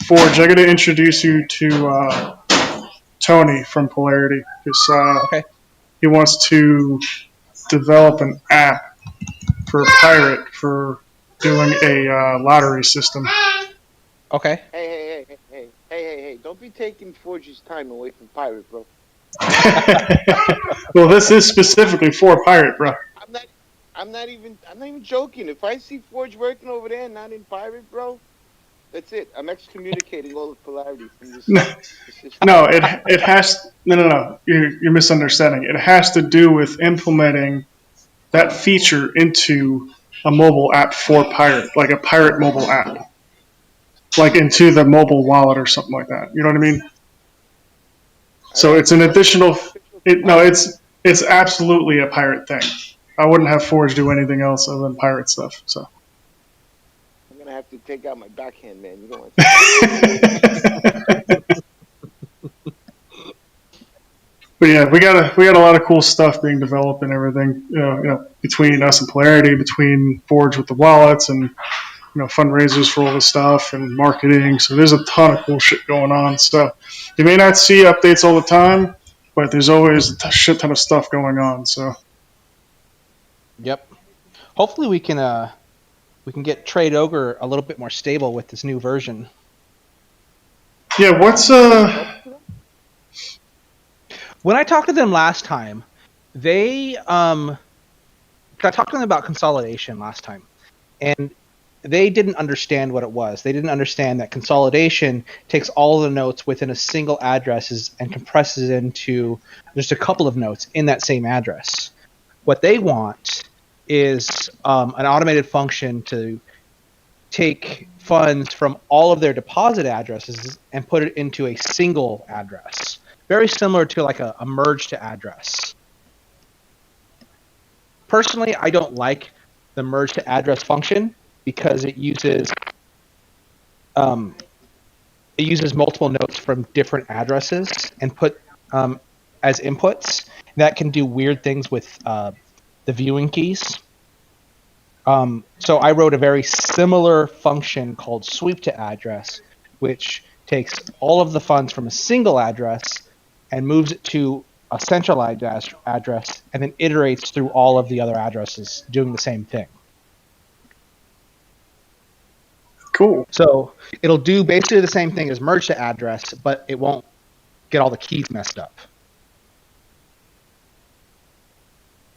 Forge, I got to introduce you to Tony from Polarity, because Okay. he wants to develop an app for Pirate for doing a lottery system. Okay. Hey! Don't be taking Forge's time away from Pirate, bro. Well, this is specifically for Pirate, bro. I'm not even joking. If I see Forge working over there and not in Pirate, bro, that's it. I'm excommunicating all the polarity from this No, system. no, it has no. You're misunderstanding. It has to do with implementing that feature into a mobile app for Pirate, like a Pirate mobile app, like into the mobile wallet or something like that. You know what I mean? So it's an What's the additional. official policy? It's absolutely a Pirate thing. I wouldn't have Forge do anything else other than Pirate stuff. So. I'm gonna have to take out my backhand, man. You don't want to. But yeah, we got a lot of cool stuff being developed and everything. Between us and Polarity, between Forge with the wallets, and fundraisers for all the stuff and marketing. So there's a ton of cool shit going on. So you may not see updates all the time, but there's always a shit ton of stuff going on. So Yep. Hopefully we can get Trade Ogre a little bit more stable with this new version. yeah, what's When I talked to them last time, I talked to them about consolidation last time, and they didn't understand what it was. They didn't understand that consolidation takes all the notes within a single address and compresses it into just a couple of notes in that same address. What they want is an automated function to take funds from all of their deposit addresses and put it into a single address. Very similar to like a merge to address. Personally, I don't like the merge to address function because it uses multiple notes from different addresses and put as inputs. That can do weird things with the viewing keys. So I wrote a very similar function called sweep to address, which takes all of the funds from a single address and moves it to a centralized address and then iterates through all of the other addresses doing the same thing. cool? So it'll do basically the same thing as merge to address, but it won't get all the keys messed up.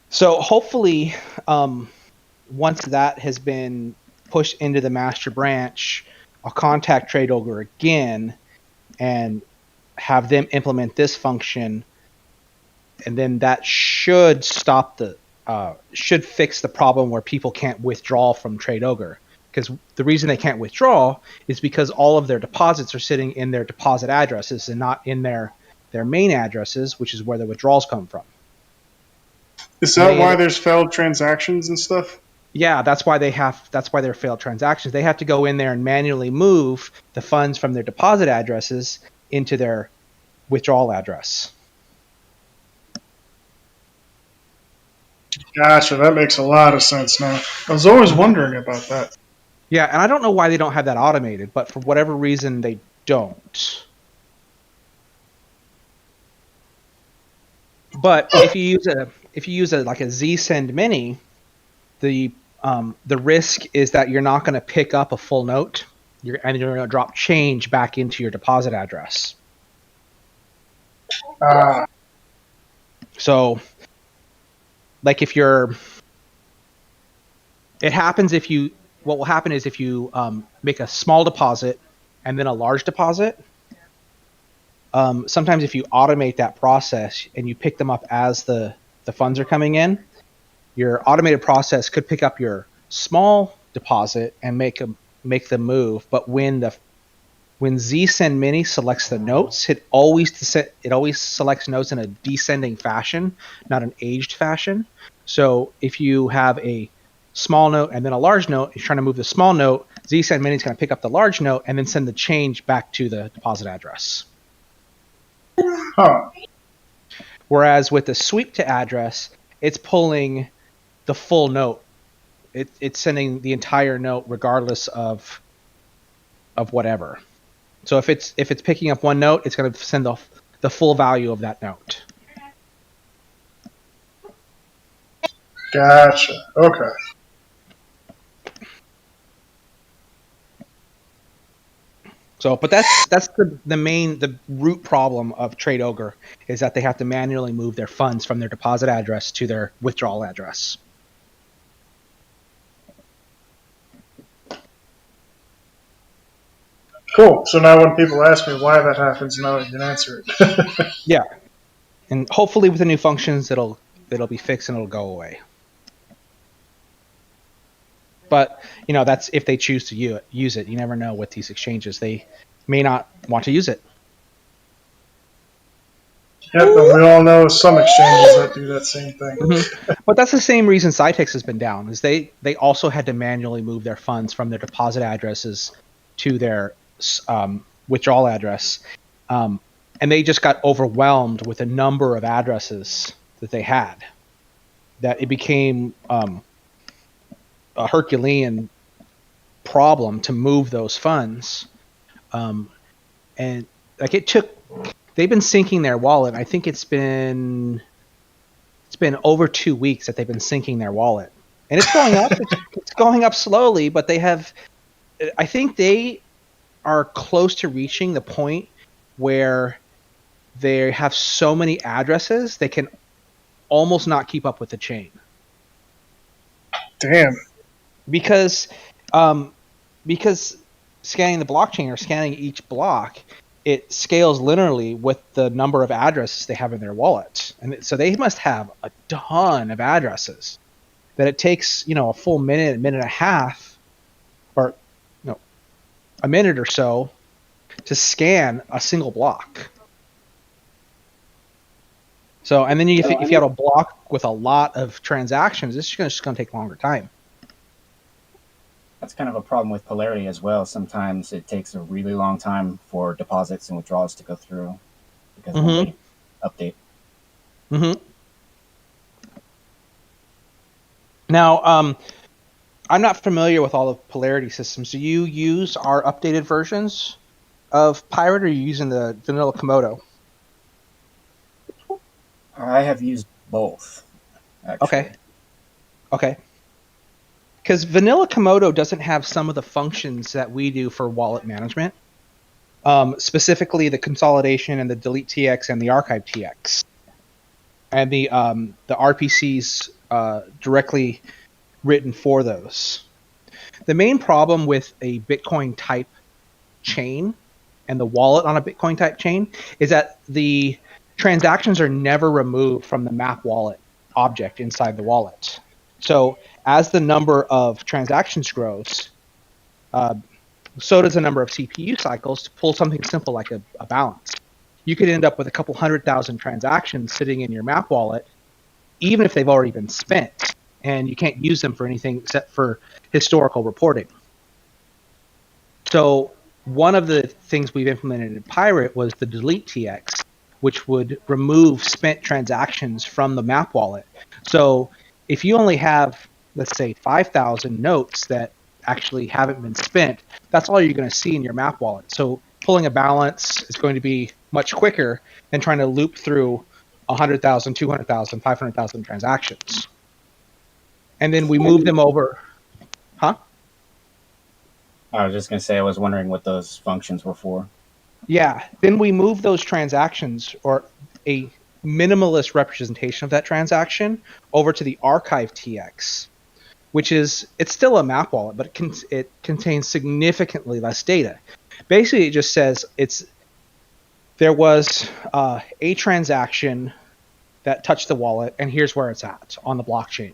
So hopefully, once that has been pushed into the master branch, I'll contact Trade Ogre again and have them implement this function, and then that should should fix the problem where people can't withdraw from Trade Ogre. Because the reason they can't withdraw is because all of their deposits are sitting in their deposit addresses and not in their main addresses, which is where the withdrawals come from. Is that why there's failed transactions and stuff? Yeah, that's why they're failed transactions. They have to go in there and manually move the funds from their deposit addresses into their withdrawal address. Gotcha, that makes a lot of sense now. I was always wondering about that. Yeah, and I don't know why they don't have that automated, but for whatever reason they don't. But if you use a like a Z-send mini, the risk is that you're not going to pick up a full note, you're going to drop change back into your deposit address. So, like what will happen is if you make a small deposit and then a large deposit, sometimes if you automate that process and you pick them up as the funds are coming in, your automated process could pick up your small deposit and make them move. But when ZSend Mini selects the notes, it always selects notes in a descending fashion, not an aged fashion. So if you have a small note and then a large note, you're trying to move the small note, ZSend Mini is going to pick up the large note and then send the change back to the deposit address. Huh. Whereas with the sweep to address, it's pulling the full note. It's sending the entire note regardless of whatever. So if it's picking up one note, it's going to send the full value of that note. Gotcha. Okay. So, but that's the root problem of Trade Ogre is that they have to manually move their funds from their deposit address to their withdrawal address. Cool. So now when people ask me why that happens, now I can answer it. Yeah, and hopefully with the new functions, it'll be fixed and it'll go away. But that's if they choose to use it. You never know with these exchanges; they may not want to use it. Yep, but we all know some exchanges that do that same thing. Mm-hmm. But that's the same reason Cytex has been down. Is they also had to manually move their funds from their deposit addresses to their withdrawal address, and they just got overwhelmed with the number of addresses that they had. That it became a Herculean problem to move those funds, and like it took. They've been syncing their wallet. I think it's been over 2 weeks that they've been syncing their wallet, and it's going up. It's going up slowly, but they have. I think they are close to reaching the point where they have so many addresses they can almost not keep up with the chain. Damn. Because scanning the blockchain or scanning each block, it scales linearly with the number of addresses they have in their wallet. And so they must have a ton of addresses that it takes, a full minute and a half, or a minute or so to scan a single block. So, and then if you have a block with a lot of transactions, it's just going to take longer time. That's kind of a problem with Polarity as well. Sometimes it takes a really long time for deposits and withdrawals to go through because of the update. Mm-hmm. Now, I'm not familiar with all the Polarity systems. Do you use our updated versions of Pirate, or are you using the vanilla Komodo? I have used both, actually. Okay. Because vanilla Komodo doesn't have some of the functions that we do for wallet management, specifically the consolidation and the delete TX and the archive TX, and the RPCs directly written for those. The main problem with a Bitcoin type chain and the wallet on a Bitcoin type chain is that the transactions are never removed from the map wallet object inside the wallet. So as the number of transactions grows, so does the number of CPU cycles to pull something simple like a balance. You could end up with a couple 100,000 transactions sitting in your map wallet, even if they've already been spent, and you can't use them for anything except for historical reporting. So one of the things we've implemented in Pirate was the delete TX, which would remove spent transactions from the map wallet. So if you only have, let's say, 5,000 notes that actually haven't been spent, that's all you're going to see in your map wallet. So pulling a balance is going to be much quicker than trying to loop through 100,000, 200,000, 500,000 transactions. And then we move them over. Huh? I was just going to say, I was wondering what those functions were for. Yeah. Then we move those transactions, or a minimalist representation of that transaction, over to the archive TX, which is, it's still a map wallet, but it contains significantly less data. Basically, it just says there was a transaction that touched the wallet, and here's where it's at on the blockchain.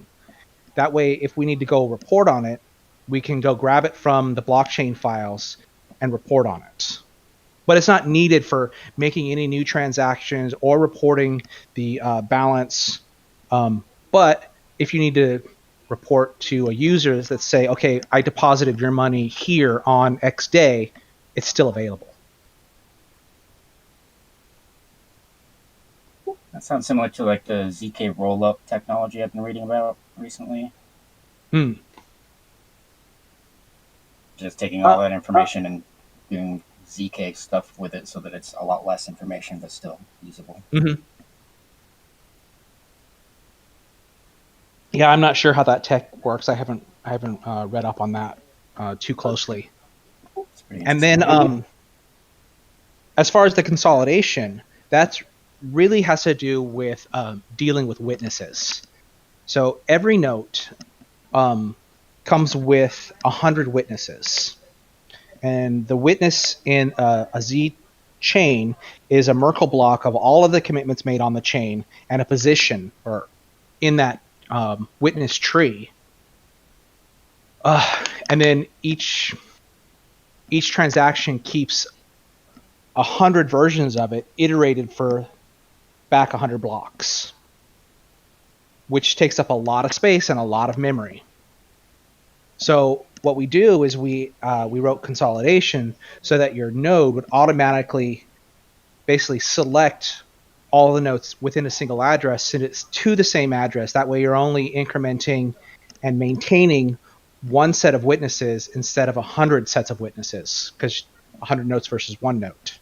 That way, if we need to go report on it, we can go grab it from the blockchain files and report on it. But it's not needed for making any new transactions or reporting the balance. But if you need to report to a user that say, okay, I deposited your money here on X day, it's still available. That sounds similar to like the ZK rollup technology I've been reading about recently. Just taking all that information and doing ZK stuff with it so that it's a lot less information but still usable. Mm-hmm. Yeah, I'm not sure how that tech works. I haven't read up on that too closely. And then as far as the consolidation, that's really has to do with dealing with witnesses. So every note comes with 100 witnesses. And the witness in a Z chain is a Merkle block of all of the commitments made on the chain and a position or in that witness tree. And then each transaction keeps 100 versions of it iterated for back 100 blocks, which takes up a lot of space and a lot of memory. So what we do is we wrote consolidation so that your node would automatically basically select all the notes within a single address, send it to the same address. That way you're only incrementing and maintaining one set of witnesses instead of 100 sets of witnesses, because 100 notes versus one note.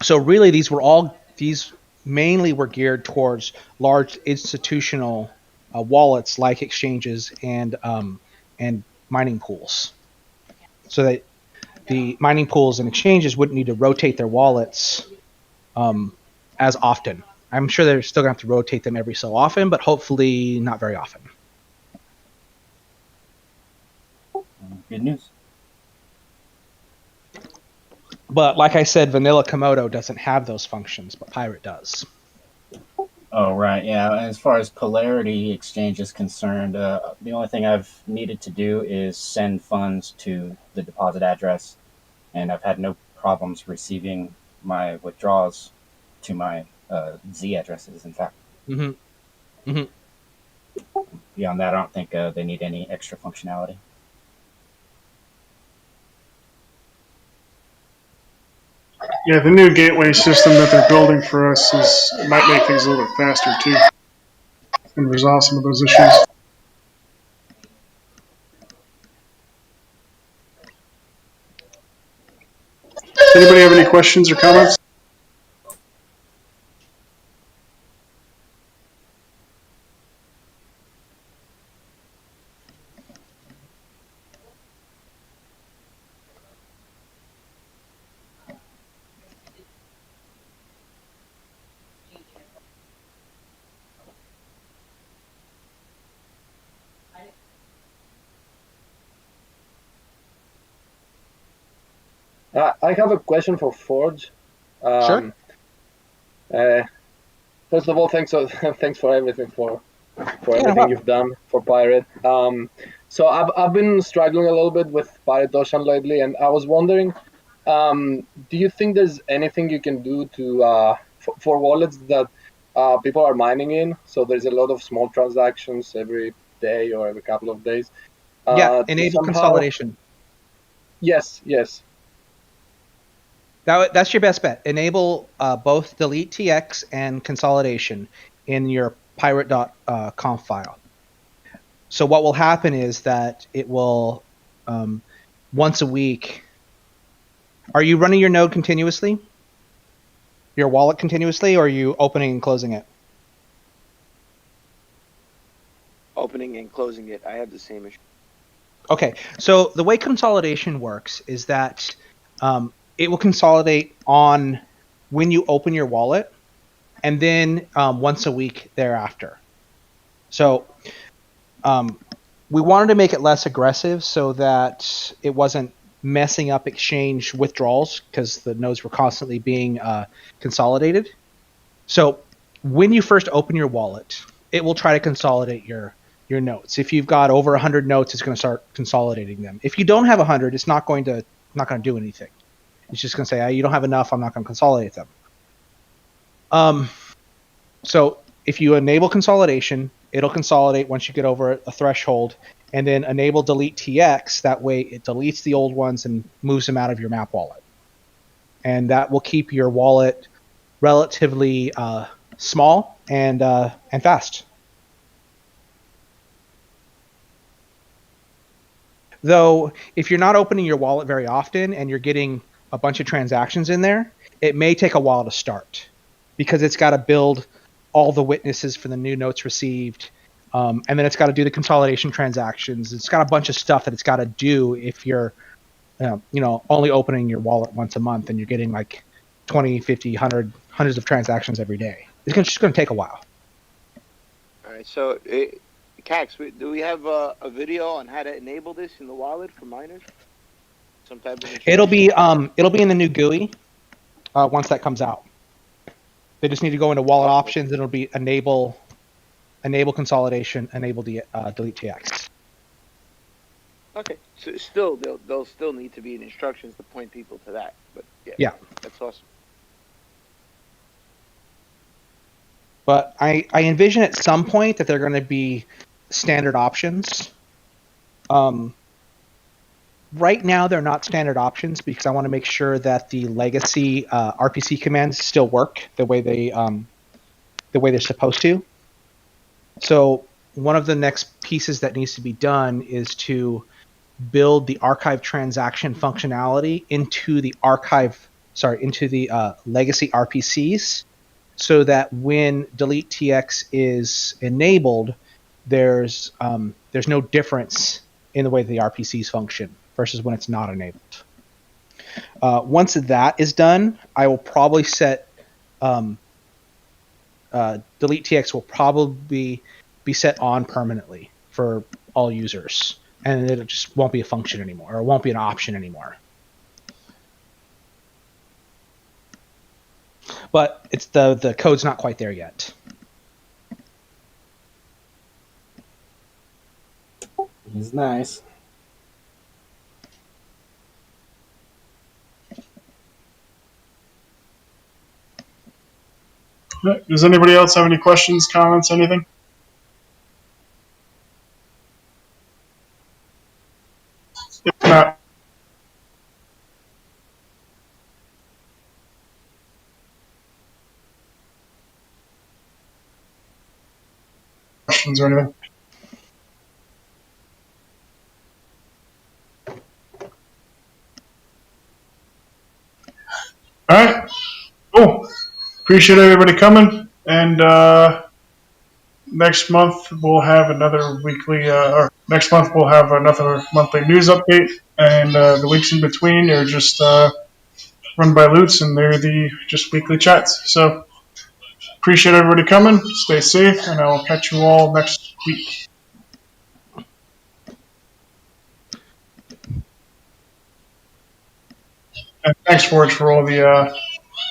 So really, these mainly were geared towards large institutional wallets like exchanges and mining pools, so that the mining pools and exchanges wouldn't need to rotate their wallets as often. I'm sure they're still going to have to rotate them every so often, but hopefully not very often. Good news. But like I said, vanilla Komodo doesn't have those functions, but Pirate does. Oh, right. Yeah. As far as Polarity Exchange is concerned, the only thing I've needed to do is send funds to the deposit address, and I've had no problems receiving my withdrawals to my Z addresses, in fact. Mm-hmm. Mm-hmm. Beyond that, I don't think they need any extra functionality. Yeah, the new gateway system that they're building for us might make things a little bit faster too, and resolve some of those issues. Anybody have any questions or comments? I have a question for Forge. Sure. First of all, thanks for everything for everything you've done for Pirate. So I've been struggling a little bit with Pirate Ocean lately, and I was wondering, do you think there's anything you can do to for wallets that people are mining in? So there's a lot of small transactions every day or every couple of days. Yeah, enable consolidation. Yes. That's your best bet. Enable both delete TX and consolidation in your pirate.conf file. So what will happen is that it will, once a week. Are you running your node continuously? Your wallet continuously, or are you opening and closing it? Opening and closing it. I have the same issue. Okay, so the way consolidation works is that it will consolidate on when you open your wallet, and then once a week thereafter. So we wanted to make it less aggressive so that it wasn't messing up exchange withdrawals, because the nodes were constantly being consolidated. So when you first open your wallet, it will try to consolidate your notes. If you've got over 100 notes, it's going to start consolidating them. If you don't have 100, it's not going to do anything. It's just going to say, you don't have enough, I'm not going to consolidate them. So if you enable consolidation, it'll consolidate once you get over a threshold, and then enable delete TX. That way it deletes the old ones and moves them out of your map wallet. And that will keep your wallet relatively small and fast. Though, if you're not opening your wallet very often and you're getting a bunch of transactions in there, it may take a while to start, because it's got to build all the witnesses for the new notes received, and then it's got to do the consolidation transactions. It's got a bunch of stuff that it's got to do if you're only opening your wallet once a month and you're getting like 20, 50, 100 hundreds of transactions every day. It's just going to take a while. All right. So, Cax, do we have a video on how to enable this in the wallet for miners? Some type of It'll instruction? be in the new GUI once that comes out. They just need to go into wallet options. And it'll be enable consolidation, enable delete TX. Okay. So still, they'll still need to be in instructions to point people to that. But Yeah. That's awesome. But I envision at some point that they're going to be standard options. Right now, they're not standard options because I want to make sure that the legacy RPC commands still work the way they're supposed to. So one of the next pieces that needs to be done is to build the archive transaction functionality into the legacy RPCs, so that when delete TX is enabled, there's no difference in the way the RPCs function versus when it's not enabled. Once that is done, I will probably set delete TX will probably be set on permanently for all users, and it just won't be a function anymore, or it won't be an option anymore. But it's the code's not quite there yet. He's nice. Does anybody else have any questions, comments, anything? If not, questions or anything? All right, cool. Appreciate everybody coming, and next month we'll have another weekly, or next month we'll have another monthly news update, and the weeks in between are just run by Lutz, and they're the just weekly chats. So appreciate everybody coming. Stay safe, and I will catch you all next week. And thanks, Forge, for all the